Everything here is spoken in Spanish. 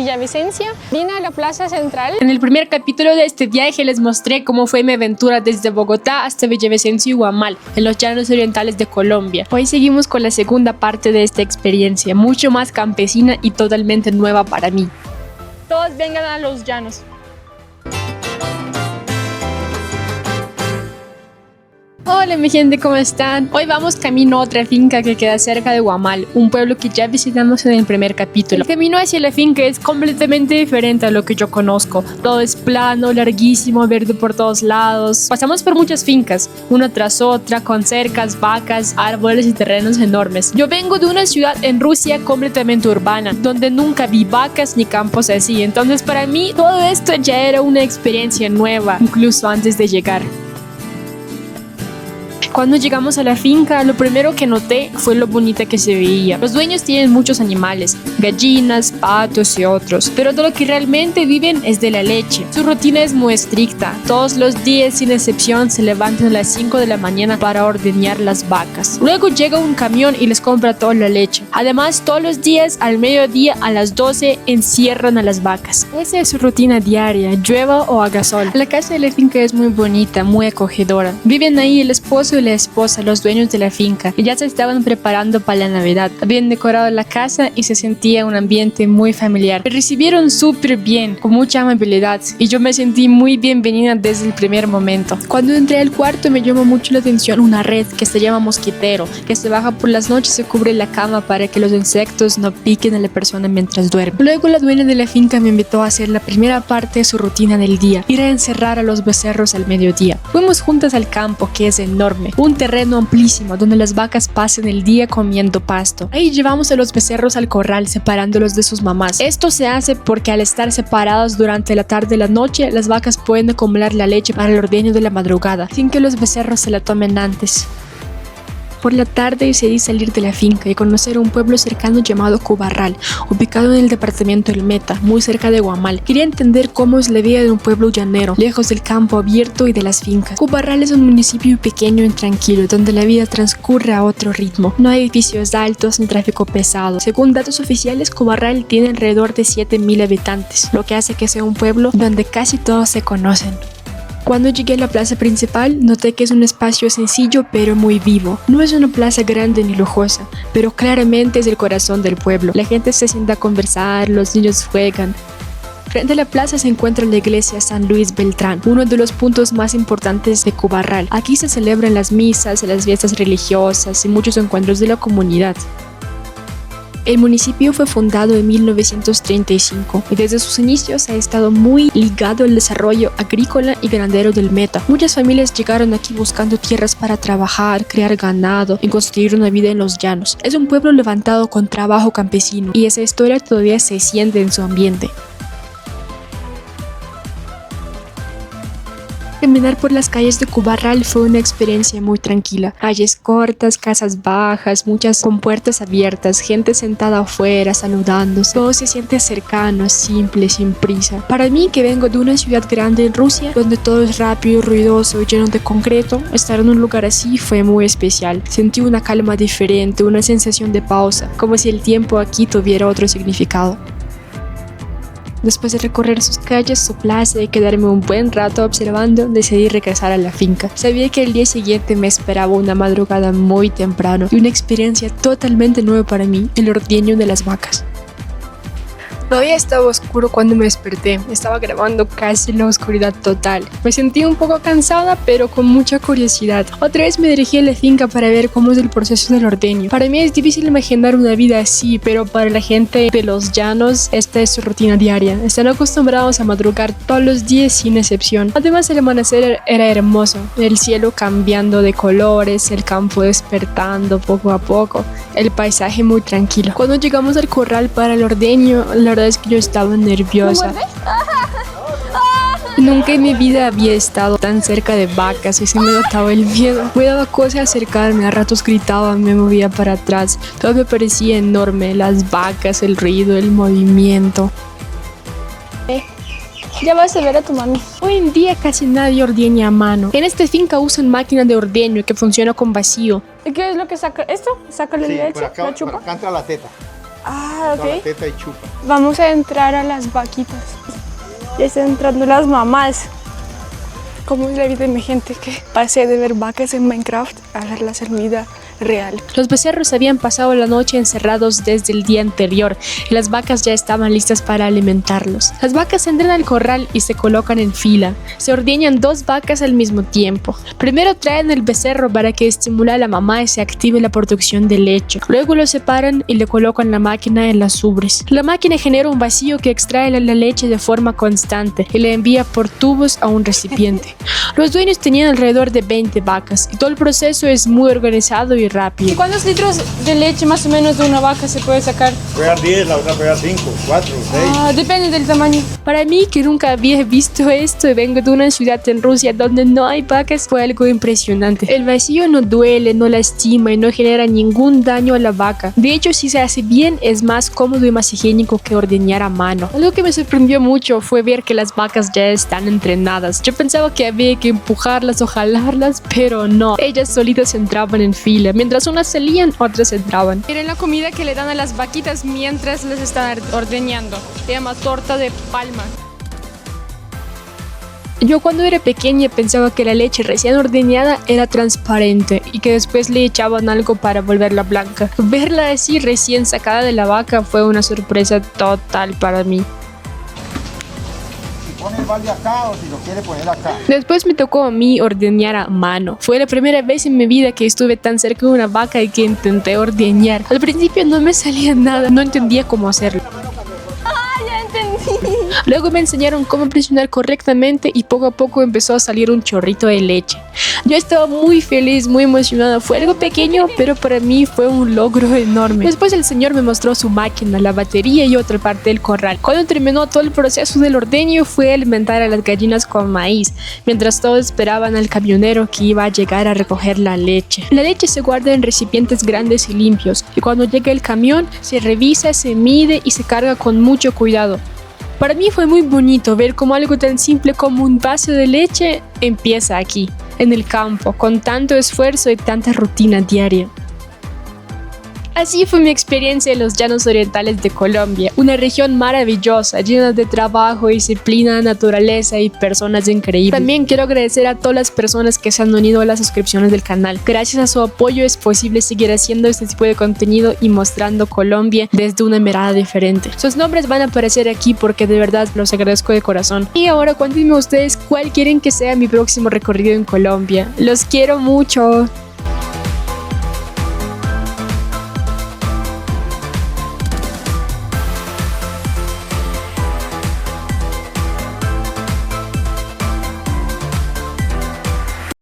Villavicencio. Vine a la Plaza Central. En el primer capítulo de este viaje les mostré cómo fue mi aventura desde Bogotá hasta Villavicencio y Guamal, en los llanos orientales de Colombia. Hoy seguimos con la segunda parte de esta experiencia, mucho más campesina y totalmente nueva para mí. Todos vengan a los llanos. Hola mi gente, ¿cómo están? Hoy vamos camino a otra finca que queda cerca de Guamal, un pueblo que ya visitamos en el primer capítulo. El camino hacia la finca es completamente diferente a lo que yo conozco. Todo es plano, larguísimo, verde por todos lados. Pasamos por muchas fincas, una tras otra, con cercas, vacas, árboles y terrenos enormes. Yo vengo de una ciudad en Rusia completamente urbana, donde nunca vi vacas ni campos así. Entonces para mí todo esto ya era una experiencia nueva, incluso antes de llegar. Cuando llegamos a la finca, lo primero que noté fue lo bonita que se veía. Los dueños tienen muchos animales, gallinas, patos y otros, pero de lo que realmente viven es de la leche. Su rutina es muy estricta. Todos los días, sin excepción, se levantan a las 5 de la mañana para ordeñar las vacas. Luego llega un camión y les compra toda la leche. Además, todos los días, al mediodía, a las 12, encierran a las vacas. Esa es su rutina diaria, llueva o haga sol. La casa de la finca es muy bonita, muy acogedora. Viven ahí el esposo y la esposa, los dueños de la finca, que ya se estaban preparando para la Navidad. Habían decorado la casa y se sentía un ambiente muy familiar. Me recibieron súper bien, con mucha amabilidad, y yo me sentí muy bienvenida desde el primer momento. Cuando entré al cuarto me llamó mucho la atención una red que se llama mosquitero, que se baja por las noches y cubre la cama para que los insectos no piquen a la persona mientras duerme. Luego la dueña de la finca me invitó a hacer la primera parte de su rutina del día, ir a encerrar a los becerros al mediodía. Fuimos juntas al campo, que es enorme, un terreno amplísimo donde las vacas pasan el día comiendo pasto. Ahí llevamos a los becerros al corral, separándolos de sus mamás. Esto se hace porque al estar separados durante la tarde y la noche, las vacas pueden acumular la leche para el ordeño de la madrugada, sin que los becerros se la tomen antes. Por la tarde decidí salir de la finca y conocer un pueblo cercano llamado Cubarral, ubicado en el departamento del Meta, muy cerca de Guamal. Quería entender cómo es la vida de un pueblo llanero, lejos del campo abierto y de las fincas. Cubarral es un municipio pequeño y tranquilo, donde la vida transcurre a otro ritmo. No hay edificios altos ni tráfico pesado. Según datos oficiales, Cubarral tiene alrededor de 7.000 habitantes, lo que hace que sea un pueblo donde casi todos se conocen. Cuando llegué a la plaza principal, noté que es un espacio sencillo pero muy vivo. No es una plaza grande ni lujosa, pero claramente es el corazón del pueblo. La gente se sienta a conversar, los niños juegan. Frente a la plaza se encuentra la iglesia San Luis Beltrán, uno de los puntos más importantes de Cubarral. Aquí se celebran las misas, las fiestas religiosas y muchos encuentros de la comunidad. El municipio fue fundado en 1935 y desde sus inicios ha estado muy ligado al desarrollo agrícola y ganadero del Meta. Muchas familias llegaron aquí buscando tierras para trabajar, criar ganado y construir una vida en los llanos. Es un pueblo levantado con trabajo campesino y esa historia todavía se siente en su ambiente. Caminar por las calles de Cubarral fue una experiencia muy tranquila. Calles cortas, casas bajas, muchas con puertas abiertas, gente sentada afuera saludándose. Todo se siente cercano, simple, sin prisa. Para mí, que vengo de una ciudad grande en Rusia, donde todo es rápido, ruidoso y lleno de concreto, estar en un lugar así fue muy especial. Sentí una calma diferente, una sensación de pausa, como si el tiempo aquí tuviera otro significado. Después de recorrer sus calles, su plaza y quedarme un buen rato observando, decidí regresar a la finca. Sabía que el día siguiente me esperaba una madrugada muy temprano y una experiencia totalmente nueva para mí, el ordeño de las vacas. Todavía estaba oscuro cuando me desperté. Estaba grabando casi en la oscuridad total. Me sentí un poco cansada, pero con mucha curiosidad. Otra vez me dirigí a la finca para ver cómo es el proceso del ordeño. Para mí es difícil imaginar una vida así, pero para la gente de los llanos, esta es su rutina diaria. Están acostumbrados a madrugar todos los días sin excepción. Además, el amanecer era hermoso. El cielo cambiando de colores, el campo despertando poco a poco. El paisaje muy tranquilo. Cuando llegamos al corral para el ordeño, la verdad es que yo estaba nerviosa. Nunca en mi vida había estado tan cerca de vacas y se me notaba el miedo. Me daba cosa acercarme, a ratos gritaba, me movía para atrás. Todo me parecía enorme, las vacas, el ruido, el movimiento. Ya vas a ver a tu mami. Hoy en día casi nadie ordeña a mano. En esta finca usan máquina de ordeño que funciona con vacío. ¿Y qué es lo que saca? ¿Esto? ¿Saca la leche? Por acá, ¿La chupa? por acá entra la teta. Ah, Toda la ok. teta y chupa. Vamos a entrar a las vaquitas. Ya están entrando las mamás. ¿Cómo es la vida de mi gente que pasé de ver vacas en Minecraft a verlas en vida real? Los becerros habían pasado la noche encerrados desde el día anterior y las vacas ya estaban listas para alimentarlos. Las vacas entran al corral y se colocan en fila. Se ordeñan 2 vacas al mismo tiempo. Primero traen el becerro para que estimule a la mamá y se active la producción de leche. Luego lo separan y le colocan la máquina en las ubres. La máquina genera un vacío que extrae la leche de forma constante y la envía por tubos a un recipiente. Los dueños tenían alrededor de 20 vacas y todo el proceso es muy organizado y rápido. ¿Y cuántos litros de leche más o menos de una vaca se puede sacar? Pegar 10, la otra pegar 5, 4, 6. Ah, depende del tamaño. Para mí, que nunca había visto esto y vengo de una ciudad en Rusia donde no hay vacas, fue algo impresionante. El vacío no duele, no lastima y no genera ningún daño a la vaca. De hecho, si se hace bien, es más cómodo y más higiénico que ordeñar a mano. Algo que me sorprendió mucho fue ver que las vacas ya están entrenadas. Yo pensaba que había que empujarlas o jalarlas, pero no. Ellas solitas entraban en fila. Mientras unas salían, otras entraban. Miren la comida que le dan a las vaquitas mientras les están ordeñando. Se llama torta de palma. Yo cuando era pequeña pensaba que la leche recién ordeñada era transparente y que después le echaban algo para volverla blanca. Verla así recién sacada de la vaca fue una sorpresa total para mí. Si pone el balde acá o si lo quiere poner acá. Después me tocó a mí ordeñar a mano. Fue la primera vez en mi vida que estuve tan cerca de una vaca y que intenté ordeñar. Al principio no me salía nada, no entendía cómo hacerlo. Luego me enseñaron cómo presionar correctamente y poco a poco empezó a salir un chorrito de leche. Yo estaba muy feliz, muy emocionada. Fue algo pequeño, pero para mí fue un logro enorme. Después el señor me mostró su máquina, la batería y otra parte del corral. Cuando terminó todo el proceso del ordeño, fue a alimentar a las gallinas con maíz, mientras todos esperaban al camionero que iba a llegar a recoger la leche. La leche se guarda en recipientes grandes y limpios, y cuando llega el camión, se revisa, se mide y se carga con mucho cuidado. Para mí fue muy bonito ver cómo algo tan simple como un vaso de leche empieza aquí, en el campo, con tanto esfuerzo y tanta rutina diaria. Así fue mi experiencia en los Llanos Orientales de Colombia, una región maravillosa, llena de trabajo, disciplina, naturaleza y personas increíbles. También quiero agradecer a todas las personas que se han unido a las suscripciones del canal. Gracias a su apoyo es posible seguir haciendo este tipo de contenido y mostrando Colombia desde una mirada diferente. Sus nombres van a aparecer aquí porque de verdad los agradezco de corazón. Y ahora cuéntenme ustedes cuál quieren que sea mi próximo recorrido en Colombia. Los quiero mucho.